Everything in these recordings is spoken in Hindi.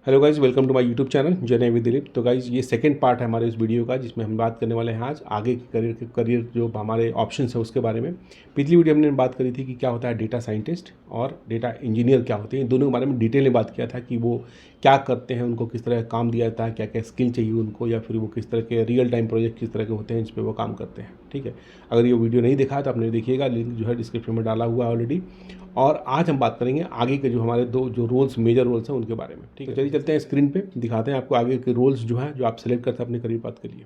Hello guys, welcome to my YouTube channel journey with Dilip. तो गाइज ये सेकंड पार्ट है हमारे इस वीडियो का, जिसमें हम बात करने वाले हैं आज आगे की करियर जो हमारे ऑप्शंस है उसके बारे में। पिछली वीडियो हमने बात करी थी कि क्या होता है डेटा साइंटिस्ट और डेटा इंजीनियर क्या होते हैं, इन दोनों के बारे में डिटेल में बात किया था कि वो क्या करते हैं, उनको किस तरह का काम दिया जाता है, क्या क्या स्किल चाहिए उनको, या फिर वो किस तरह के रियल टाइम प्रोजेक्ट किस तरह के होते हैं जिस पर वो काम करते हैं। ठीक है, अगर ये वीडियो नहीं देखा है तो आपने देखिएगा, लिंक जो है डिस्क्रिप्शन में डाला हुआ है ऑलरेडी। और आज हम बात करेंगे आगे के जो हमारे दो जो रोल्स, मेजर रोल्स हैं उनके बारे में। ठीक है, चलिए चलते हैं स्क्रीन पे, दिखाते हैं आपको आगे के रोल्स जो है जो आप सेलेक्ट करते हैं अपने करियर पाथ के लिए।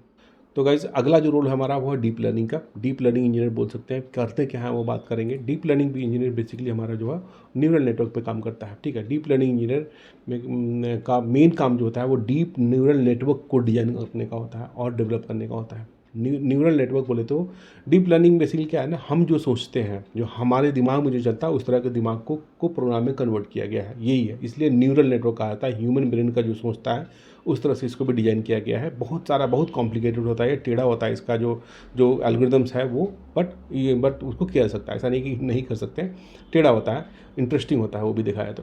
तो गाइज अगला जो रोल है हमारा वो है डीप लर्निंग का। डीप लर्निंग इंजीनियर बोल सकते हैं, करते क्या है वो बात करेंगे। डीप लर्निंग भी इंजीनियर बेसिकली हमारा जो है न्यूरल नेटवर्क पे काम करता है। ठीक है, डीप लर्निंग इंजीनियर में का मेन काम जो होता है वो डीप न्यूरल नेटवर्क को डिजाइन करने का होता है और डेवलप करने का होता है। न्यूरल नेटवर्क बोले तो डीप लर्निंग बेसिकली क्या है ना, हम जो सोचते हैं, जो हमारे दिमाग में जो चलता है उस तरह के दिमाग को प्रोग्राम में कन्वर्ट किया गया है, यही है। इसलिए न्यूरल नेटवर्क कहा जाता है। ह्यूमन ब्रेन का जो सोचता है उस तरह से इसको भी डिज़ाइन किया गया है। बहुत कॉम्प्लिकेटेड होता है, टेढ़ा होता है इसका जो जो एल्गोरिदम्स है वो, बट उसको किया जा सकता है, ऐसा नहीं कि नहीं कर सकते हैं। टेढ़ा होता है, इंटरेस्टिंग होता है, वो भी दिखाया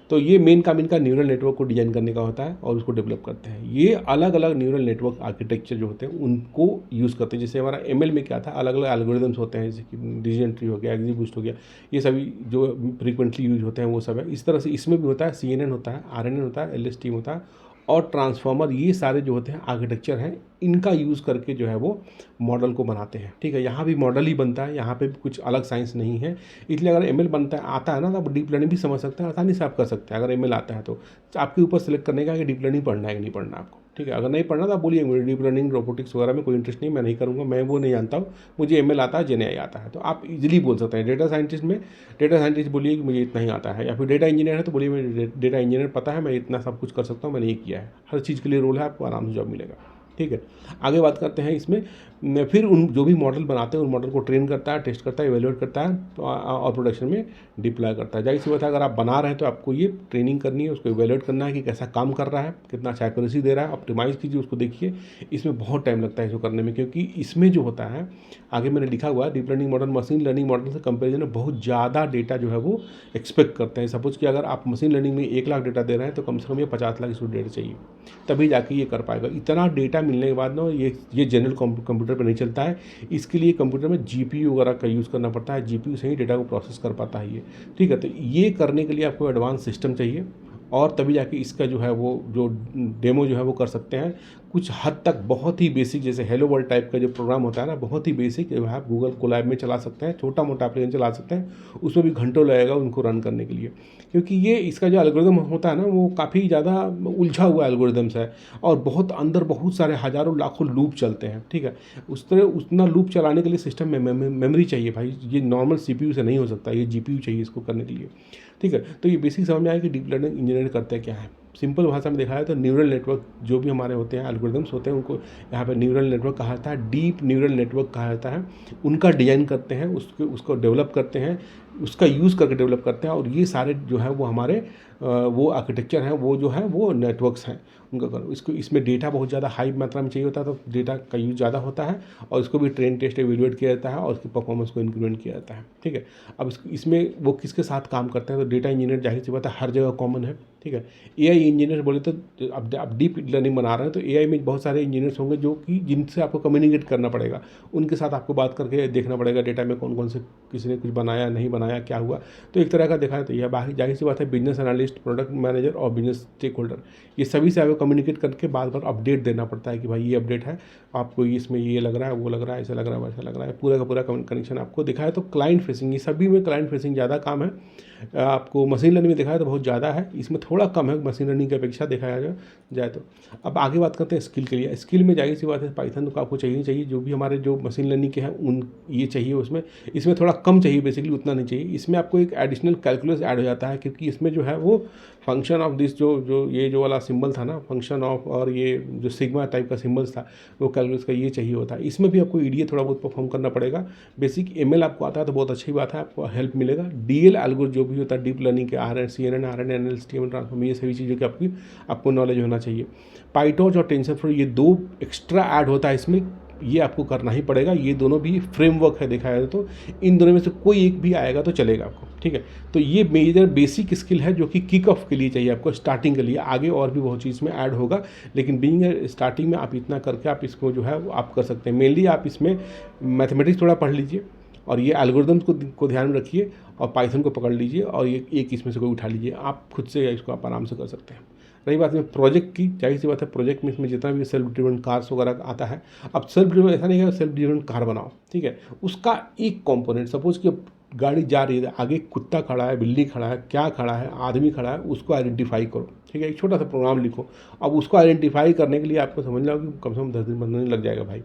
तो ये मेन काम इनका न्यूरल नेटवर्क को डिजाइन करने का होता है और उसको डेवलप करते हैं। ये अलग अलग न्यूरल नेटवर्क आर्किटेक्चर जो होते हैं उनको यूज़ करते हैं। जैसे हमारा एमएल में क्या था, अलग अलग एल्गोरिदम्स होते हैं, जैसे कि डिसीजन ट्री हो गया, एक्जीबूस्ट हो गया, ये सभी जो फ्रीक्वेंटली यूज होते हैं वो सब है। इस तरह से इसमें भी होता है, सीएनएन होता है, आरएनएन होता है, एलएसटीएम होता है और ट्रांसफार्मर, ये सारे जो होते हैं आर्किटेक्चर हैं, इनका यूज़ करके जो है वो मॉडल को बनाते हैं। ठीक है, यहाँ भी मॉडल ही बनता है, यहाँ पे भी कुछ अलग साइंस नहीं है। इसलिए अगर एमएल बनता है आता है ना, तो आप डीप लर्निंग भी समझ सकते हैं, आसानी से आप कर सकते हैं। अगर एमएल आता है तो आपके ऊपर सेलेक्ट करने का कि डीप लर्निंग पढ़ना है कि नहीं पढ़ना आपको। ठीक है, अगर नहीं पढ़ना तो आप बोलिए मुझे डीप लर्निंग रोबोटिक्स वगैरह में कोई इंटरेस्ट नहीं, मैं नहीं करूँगा, मैं वो नहीं जानता हूँ, मुझे एमएल आता है, जेएनआई आता है, तो आप इजीली बोल सकते हैं। डेटा साइंटिस्ट में डेटा साइंटिस्ट बोलिए कि मुझे इतना ही आता है, या फिर डेटा इंजीनियर है तो बोलिए मुझे डेटा इंजीनियर पता है, मैं इतना सब कुछ कर सकता हूँ, मैंने ये किया है। हर चीज़ के लिए रोल है, आपको आराम से जॉब मिलेगा। ठीक है, आगे बात करते हैं इसमें। फिर उन जो भी मॉडल बनाते हैं उन मॉडल को ट्रेन करता है, टेस्ट करता है, इवेल्युएट करता है और प्रोडक्शन में डिप्लॉय करता है। जाहिर सी बात है, अगर आप बना रहे हैं तो आपको ये ट्रेनिंग करनी है, उसको इवेल्युएट करना है कि कैसा काम कर रहा है, कितना अच्छा एक्यूरेसी दे रहा है, ऑप्टिमाइज़ कीजिए, उसको देखिए। इसमें बहुत टाइम लगता है इसको करने में, क्योंकि इसमें जो होता है आगे मैंने लिखा हुआ है, deep learning model machine learning model से कंपेरिजन में बहुत ज़्यादा डेटा जो है वो एक्सपेक्ट करते हैं। सपोज कि अगर आप मशीन लर्निंग में 1 लाख डेटा दे रहे हैं तो कम से कम ये 50 लाख इसको डेटा चाहिए, तभी जाके ये कर पाएगा। इतना डेटा मिलने के बाद ना ये जनरल कंप्यूटर पर नहीं चलता है। इसके लिए कंप्यूटर में जीपीयू वगैरह का यूज़ करना पड़ता है, जीपीयू से ही डेटा को प्रोसेस कर पाता है ये। ठीक है, तो ये करने के लिए आपको एडवांस सिस्टम चाहिए और तभी जाके इसका जो है वो जो डेमो जो है वो कर सकते हैं। कुछ हद तक बहुत ही बेसिक, जैसे हेलो वर्ल्ड टाइप का जो प्रोग्राम होता है ना, बहुत ही बेसिक जो है आप गूगल कोलैब में चला सकते हैं, छोटा मोटा एप्लीकेशन चला सकते हैं, उसमें भी घंटों लगेगा उनको रन करने के लिए, क्योंकि ये इसका जो एल्गोरिदम होता है ना वो काफ़ी ज़्यादा उलझा हुआ एल्गोरिदम्स है और बहुत अंदर बहुत सारे हज़ारों लाखों लूप चलते हैं। ठीक है, उस तरह उतना लूप चलाने के लिए सिस्टम में मेमोरी चाहिए भाई, ये नॉर्मल सीपीयू से नहीं हो सकता, ये जीपीयू चाहिए इसको करने के लिए। ठीक है, तो ये बेसिक समझ में आया कि डीप लर्निंग इंजीनियर करते हैं क्या है। सिंपल भाषा में देखा है तो न्यूरल नेटवर्क जो भी हमारे होते हैं, एल्गोरिदम्स होते हैं, उनको यहाँ पे न्यूरल नेटवर्क कहा जाता है, डीप न्यूरल नेटवर्क कहा जाता है। उनका डिज़ाइन करते हैं, उसको डेवलप करते हैं, उसका यूज़ करके डेवलप करते हैं, और ये सारे जो है वो हमारे वो आर्किटेक्चर हैं, वो जो है वो नेटवर्क्स हैं उनका करो। इसमें डेटा बहुत ज़्यादा हाई मात्रा में चाहिए होता है, तो डेटा का यूज़ ज़्यादा होता है और इसको भी ट्रेन टेस्ट इवेल्युएट किया जाता है और उसकी परफॉर्मेंस को इंक्रीमेंट किया जाता है। ठीक है, अब इसमें वो किसके साथ काम करते हैं, तो डेटा इंजीनियर जाहिर सी बात है हर जगह कॉमन है। ठीक है, एआई इंजीनियर बोले तो अब डीप लर्निंग बना रहे हैं तो एआई में बहुत सारे इंजीनियर्स होंगे जो कि जिनसे आपको कम्युनिकेट करना पड़ेगा, उनके साथ आपको बात करके देखना पड़ेगा डेटा में कौन कौन से किसी ने कुछ बनाया नहीं बनाया क्या हुआ। तो एक तरह का देखा है तो यह जाहिर सी बात है बिजनेस एनालिस्ट, प्रोडक्ट मैनेजर और बिजनेस स्टेक होल्डर, ये सभी से आपको कम्युनिकेट करके बार बार अपडेट देना पड़ता है कि भाई ये अपडेट है, आपको इसमें ये लग रहा है, वो लग रहा है, ऐसा लग रहा है, वैसा लग रहा है, पूरा का पूरा कनेक्शन आपको दिखाया। तो क्लाइंट फेसिंग, ये सभी में क्लाइंट फेसिंग ज़्यादा काम है। आपको मशीन लर्निंग में दिखाया तो बहुत ज़्यादा है, इसमें थोड़ा कम है मशीन लर्निंग की अपेक्षा दिखाया जाए तो। अब आगे बात करते हैं स्किल के लिए। स्किल में जाहिर सी बात है पाइथन तो आपको चाहिए ही चाहिए, जो भी हमारे जो मशीन लर्निंग के हैं उन ये चाहिए उसमें। इसमें थोड़ा कम चाहिए, बेसिकली उतना नहीं चाहिए। इसमें आपको एक एडिशनल कैलकुलस ऐड हो जाता है, क्योंकि इसमें जो है वो फंक्शन ऑफ दिस जो ये जो वाला सिंबल था ना, फंक्शन ऑफ, और ये जो सिग्मा टाइप का सिंबल्स था वो कैलकुलस का ये चाहिए होता है। इसमें भी आपको ईडीए थोड़ा बहुत परफॉर्म करना पड़ेगा। बेसिक एमएल आपको आता है तो बहुत अच्छी बात है, आपको हेल्प मिलेगा। डीएल एल्गोरिथम जो भी होता है डीप लर्निंग के, CNN, RNN, LSTM, ट्रांसफॉर्म, ये सभी चीज़ों की आपको नॉलेज होना चाहिए। पाइटॉर्च और टेंसरफ्लो ये 2 एक्स्ट्रा ऐड होता है इसमें, ये आपको करना ही पड़ेगा। ये दोनों भी फ्रेमवर्क है देखा जाए तो, इन दोनों में से कोई एक भी आएगा तो चलेगा आपको, ठीक है। तो ये मेजर बेसिक स्किल है जो कि किक ऑफ के लिए चाहिए आपको, स्टार्टिंग के लिए। आगे और भी बहुत चीज़ में ऐड होगा, लेकिन बीइंग स्टार्टिंग में आप इतना करके आप इसको जो है आप कर सकते हैं। मेनली आप इसमें मैथमेटिक्स थोड़ा पढ़ लीजिए और ये एल्गोरिदम्स को ध्यान में रखिए और पाइथन को पकड़ लीजिए और ये एक इसमें से कोई उठा लीजिए, आप खुद से इसको आप आराम से कर सकते हैं। रही बात में प्रोजेक्ट की, जाहिर सी बात है प्रोजेक्ट में इसमें जितना भी सेल्फ ड्रिवन कार्स वगैरह आता है, अब सेल्फ ड्रिवन ऐसा नहीं है सेल्फ ड्रिवन कार बनाओ, ठीक है, उसका एक कंपोनेंट, सपोज कि गाड़ी जा रही है, आगे कुत्ता खड़ा है, बिल्ली खड़ा है, क्या खड़ा है, आदमी खड़ा है, उसको आइडेंटिफाई करो, ठीक है। एक छोटा सा प्रोग्राम लिखो। अब उसको आइडेंटिफाई करने के लिए आपको समझ लो कि कम से कम 10 दिन 15 दिन लग जाएगा भाई,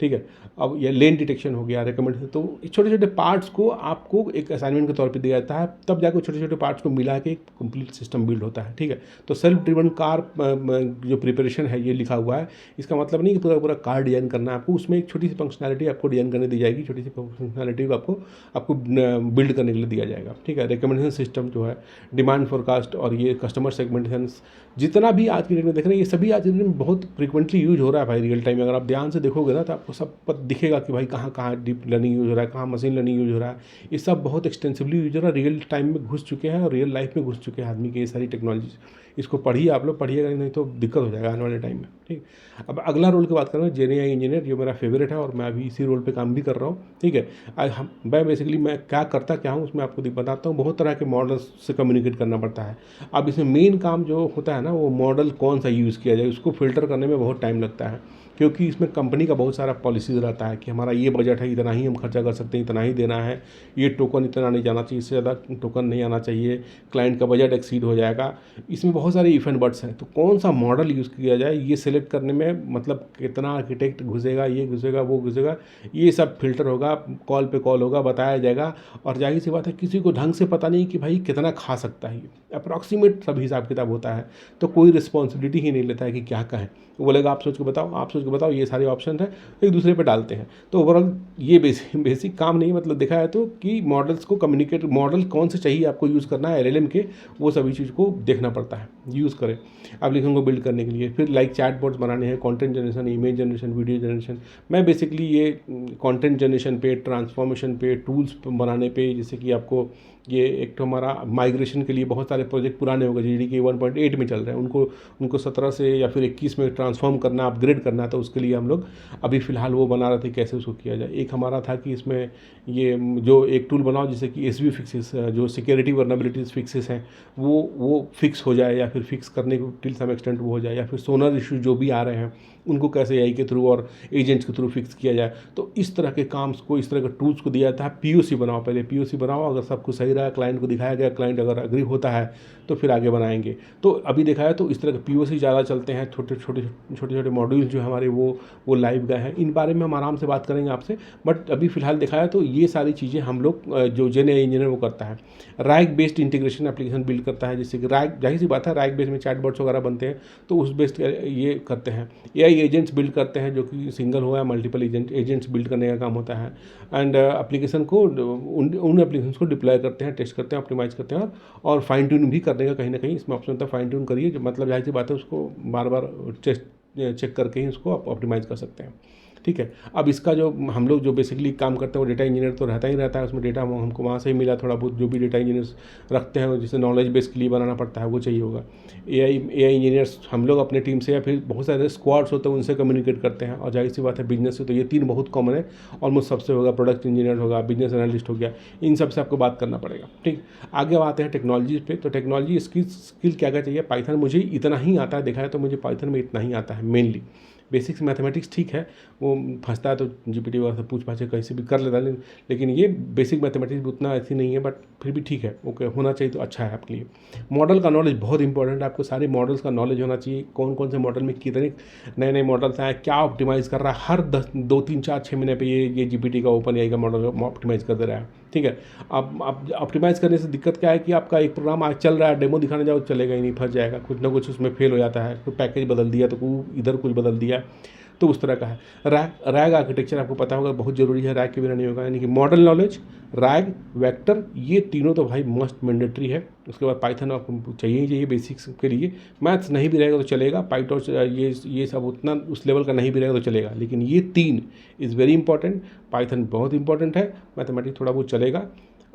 ठीक है। अब ये लेन डिटेक्शन हो गया, रिकमेंडेशन, तो छोटे छोटे पार्ट्स को आपको एक असाइनमेंट के तौर पे दिया जाता है, तब जाकर छोटे छोटे पार्ट्स को मिला के कंप्लीट सिस्टम बिल्ड होता है, ठीक है। तो सेल्फ ड्रिवन कार जो प्रिपरेशन है ये लिखा हुआ है, इसका मतलब नहीं कि पूरा पूरा कार डिजाइन करना है आपको, उसमें एक छोटी सी फंक्शनैलिटी आपको डिजाइन करने दी जाएगी, छोटी सी फंक्शनैलिटी आपको बिल्ड करने के लिए दिया जाएगा, ठीक है। रिकमेंडेशन सिस्टम जो है, डिमांड फोरकास्ट और ये कस्टमर सेगमेंटेशन, जितना भी आज की डेट में देख रहे हैं, ये सभी आज की डेट में बहुत फ्रिक्वेंटली यूज हो रहा है भाई रियल टाइम में। अगर आप ध्यान से देखोगे ना तो आपको सब दिखेगा कि भाई कहाँ कहाँ डीप लर्निंग यूज हो रहा है, कहाँ मशीन लर्निंग यूज हो रहा है। ये सब बहुत एक्सटेंसिवली यूज हो रहा है, रियल टाइम में घुस चुके हैं और रियल लाइफ में घुस चुके हैं आदमी के ये सारी टेक्नोलॉजीज। इसको पढ़िए, आप लोग पढ़िएगा, नहीं तो दिक्कत हो जाएगा आने वाले टाइम में, ठीक। अब अगला रोल की बात कर रहा हूँ, जेएनआई इंजीनियर, जो मेरा फेवरेट है और मैं अभी इसी रोल पे काम भी कर रहा हूँ, ठीक है। मैं बेसिकली मैं क्या करता क्या हूँ उसमें आपको बताता हूँ। बहुत तरह के मॉडल्स से कम्युनिकेट करना पड़ता है। अब इसमें मेन काम जो होता है ना, वो मॉडल कौन सा यूज़ किया जाए, उसको फिल्टर करने में बहुत टाइम लगता है, क्योंकि इसमें कंपनी का बहुत सारा पॉलिसीज रहता है कि हमारा ये बजट है, इतना ही हम खर्चा कर सकते हैं, इतना ही देना है, ये टोकन इतना नहीं जाना चाहिए, इससे ज़्यादा टोकन नहीं आना चाहिए, क्लाइंट का बजट एक्सीड हो जाएगा। इसमें बहुत सारे इफ एंड बट्स हैं, तो कौन सा मॉडल यूज़ किया जाए ये सिलेक्ट करने में, मतलब कितना आर्किटेक्ट घुसेगा, ये घुसेगा, वो घुसेगा, ये सब फिल्टर होगा, कॉल पे कॉल होगा, बताया जाएगा। और जाहिर सी बात है किसी को ढंग से पता नहीं कि भाई कितना खा सकता है, ये अप्रॉक्सीमेट सब हिसाब किताब होता है, तो कोई रिस्पॉन्सिबिलिटी ही नहीं लेता है कि क्या कहें। वो बोलेगा आप सोच के बताओ, आप सोच के बताओ, ये सारे ऑप्शन है, एक दूसरे पे डालते हैं। तो ओवरऑल ये बेसिक काम नहीं, मतलब देखा है तो कि मॉडल्स को कम्युनिकेट, मॉडल कौन से चाहिए आपको यूज़ करना है एलएलएम के, वो सभी चीज़ को देखना पड़ता है, यूज़ करें एप्लीकेशन को बिल्ड करने के लिए। फिर लाइक चैटबॉट्स बनाने हैं, content generation, image generation, video generation. मैं बेसिकली ये कंटेंट जनरेशन पे, ट्रांसफॉर्मेशन पे, टूल्स बनाने पे, जैसे कि आपको ये एक तो हमारा माइग्रेशन के लिए बहुत सारे प्रोजेक्ट पुराने हो गए, जीडीके 1.8 में चल रहे हैं, उनको 17 से या फिर 21 में ट्रांसफॉर्म करना, अपग्रेड करना, तो उसके लिए हम लोग अभी फ़िलहाल वो बना रहे थे कैसे उसको किया जाए। एक हमारा था कि इसमें ये जो एक टूल बनाओ जिससे कि एसवी फिक्सेस, जो सिक्योरिटी वर्नरेबिलिटीज फिक्सेस हैं, वो फिक्स हो जाए, या फिर फिक्स करने को टिल सम एक्सटेंट वो हो जाए, या फिर सोनर इशू जो भी आ रहे हैं उनको कैसे एआई के थ्रू और एजेंट्स के थ्रू फिक्स किया जाए। तो इस तरह के काम को, इस तरह के टूल्स को दिया जाता है। पीओसी बनाओ, पहले पीओसी बनाओ, अगर सब कुछ सही रहा, क्लाइंट को दिखाया गया, क्लाइंट अगर एग्री होता है तो फिर आगे बनाएंगे। तो अभी देखा है तो इस तरह के पीओसी ज़्यादा चलते हैं, छोटे छोटे मॉड्यूल्स जो हमारे वो लाइव गए हैं। इन बारे में हम आराम से बात करेंगे आपसे, बट अभी फिलहाल देखा है तो ये सारी चीज़ें हम लोग जो जेएनआई इंजीनियर वो करता है। Rag based integration application build करता है, जैसे कि रैग, जाहिर सी बात है रैग बेस्ड में चैटबॉट्स वगैरह बनते हैं, तो उस बेस्ड ये करते हैं। एआई एजेंट्स बिल्ड करते हैं, जो कि सिंगल हो या मल्टीपल एजेंट्स बिल्ड करने का काम होता है। एंड एप्लीकेशन को, उन एप्लीकेशन को डिप्लॉय करते हैं, टेस्ट करते हैं, ऑप्टिमाइज करते हैं, और फाइन ट्यून भी करने का कहीं ना कहीं इसमें ऑप्शन होता है। फाइन ट्यून करिए, जो मतलब जाहिर सी बात है उसको बार बार चेक करके ही उसको आप ऑप्टिमाइज कर सकते हैं, ठीक है। अब इसका जो हम लोग जो बेसिकली काम करते हैं वो डेटा इंजीनियर तो रहता ही रहता है, उसमें डेटा हमको वहाँ से ही मिला थोड़ा बहुत, जो भी डेटा इंजीनियर्स रखते हैं जिसे नॉलेज बेस के लिए बनाना पड़ता है वो चाहिए होगा। एआई इंजीनियर्स हम लोग अपने टीम से, या फिर बहुत सारे स्क्वाड्स होते हैं उनसे कम्युनिकेट करते हैं। और जाहिर सी बात है बिजनेस से तो ये तीन बहुत कॉमन है, ऑलमोस्ट सबसे होगा, प्रोडक्ट इंजीनियर होगा, बिजनेस एनालिस्ट हो गया, इन सब से आपको बात करना पड़ेगा, ठीक। आगे आते हैं टेक्नोलॉजी पे। तो टेक्नोलॉजी स्किल क्या क्या चाहिए। पाइथन मुझे इतना ही आता है, देखा है तो मुझे पाइथन में इतना ही आता है मेनली। बेसिक्स मैथमेटिक्स ठीक है, वो फंसता है तो जीपीटी वगैरह से पूछ पाछ कैसे भी कर लेता है, लेकिन ये बेसिक मैथमेटिक्स भी उतना ऐसी नहीं है, बट फिर भी ठीक है, ओके होना चाहिए तो अच्छा है आपके लिए। मॉडल का नॉलेज बहुत इंपॉर्टेंट है, आपको सारे मॉडल्स का नॉलेज होना चाहिए, कौन कौन से मॉडल में कितने नए मॉडल्स आए, क्या ऑप्टिमाइज़ कर रहा है, हर 2 3 4 6 महीने पे ये जीपीटी का ओपन एआई का मॉडल ऑप्टिमाइज़ कर दे रहा है, ठीक है। अब ऑप्टिमाइज़ करने से दिक्कत क्या है कि आपका एक प्रोग्राम आज चल रहा है, डेमो दिखाने जाओ चलेगा ही नहीं, फंस जाएगा, कुछ ना कुछ उसमें फेल हो जाता है, कोई पैकेज बदल दिया तो इधर कुछ बदल दिया, तो उस तरह का है। रैग आर्किटेक्चर आपको पता होगा बहुत ज़रूरी है, रैग के बिना नहीं होगा। यानी कि मॉडल नॉलेज, रैग, वेक्टर, ये तीनों तो भाई मस्ट मैंडेटरी है। उसके बाद पाइथन आपको चाहिए ही चाहिए बेसिक्स के लिए। मैथ्स नहीं भी रहेगा तो चलेगा, पाइटॉर्च ये सब उतना उस लेवल का नहीं भी रहेगा तो चलेगा, लेकिन ये 3 इज़ वेरी इंपॉर्टेंट। पाइथन बहुत इंपॉर्टेंट है, मैथमेटिक्स थोड़ा बहुत चलेगा,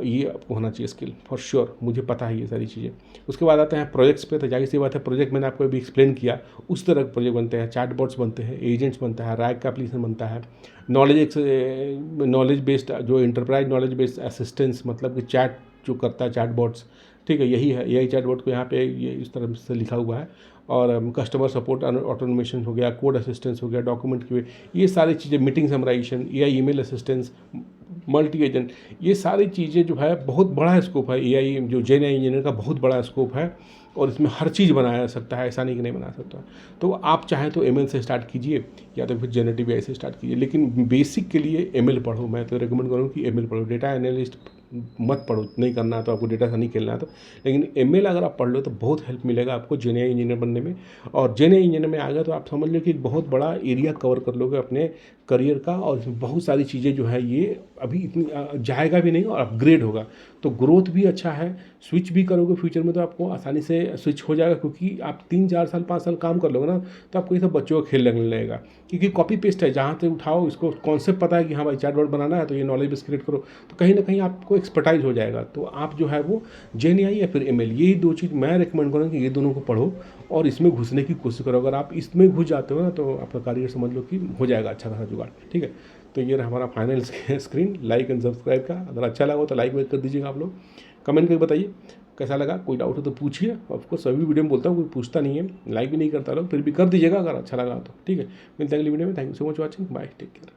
ये आपको होना चाहिए स्किल फॉर श्योर, मुझे पता है ये सारी चीज़ें। उसके बाद आते हैं प्रोजेक्ट्स पे, तो जाहिर सी बात है प्रोजेक्ट मैंने आपको अभी एक्सप्लेन किया, उस तरह के प्रोजेक्ट बनते हैं, चैटबॉट्स बनते हैं, एजेंट्स बनता है, रैग का एप्लीकेशन बनता है, नॉलेज बेस्ड जो इंटरप्राइज नॉलेज बेस्ड असिस्टेंस, मतलब कि चैट जो करता है चैटबॉट्स, ठीक है, यही चैटबॉट को यहाँ पे ये इस तरह से लिखा हुआ है। और कस्टमर सपोर्ट ऑटोमेशन हो गया, कोड असिस्टेंस हो गया, डॉक्यूमेंट की, ये सारी चीज़ें, meeting summarization, AI email assistance, multi agent, ये सारी चीज़ें जो है बहुत बड़ा स्कोप है। एआई जो जेन आई इंजीनियर का बहुत बड़ा स्कोप है और इसमें हर चीज़ बनाया जा सकता है, ऐसा नहीं कि नहीं बना सकता। तो आप चाहें तो एमएल से स्टार्ट कीजिए या तो फिर जनरेटिव एआई से स्टार्ट कीजिए, लेकिन बेसिक के लिए एमएल पढ़ो। मैं तो रिकमेंड करूँ कि एमएल पढ़ो, डेटा एनालिस्ट मत पढ़ो, नहीं करना है तो आपको, डेटा से नहीं खेलना है तो। लेकिन एमएल अगर आप पढ़ लो तो बहुत हेल्प मिलेगा आपको जेन आई इंजीनियर बनने में। और जेन आई इंजीनियर में आ गया तो आप समझ लो कि एक बहुत बड़ा एरिया कवर कर लोगे अपने करियर का, और इसमें बहुत सारी चीज़ें जो है ये अभी इतनी जाएगा भी नहीं और अपग्रेड होगा, तो ग्रोथ भी अच्छा है। स्विच भी करोगे फ्यूचर में तो आपको आसानी से स्विच हो जाएगा, क्योंकि आप 3-4 साल 5 साल काम कर लोगे ना तो आपको ये सब बच्चों का खेल लगने लगेगा, क्योंकि कॉपी पेस्ट है, जहाँ से उठाओ इसको कॉन्सेप्ट पता है कि हाँ भाई चैटबॉट बनाना है तो ये नॉलेज बेस क्रिएट करो, तो कहीं ना कहीं आपको एक्सपर्टाइज हो जाएगा। तो आप जो है वो जेएनआई या फिर एमएल, यही 2 चीज़ मैं रिकमेंड करूँगा कि ये दोनों को पढ़ो और इसमें घुसने की कोशिश करो। अगर आप इसमें घुस जाते हो ना तो आपका करियर समझ लो कि हो जाएगा अच्छा खासा जुगाड़, ठीक है। तो ये रहा हमारा final screen. Like and subscribe का, अगर अच्छा लगा हो तो लाइक कर दीजिएगा आप लोग, कमेंट करके बताइए कैसा लगा। कोई डाउट हो तो पूछिए, ऑफकोर्स सभी वीडियो में बोलता हूँ, कोई पूछता नहीं है, लाइक भी नहीं करता लोग, फिर भी कर दीजिएगा अगर अच्छा लगा तो, ठीक है। मिलते हैं अगली वीडियो में। Thank you so much watching, bye, take care.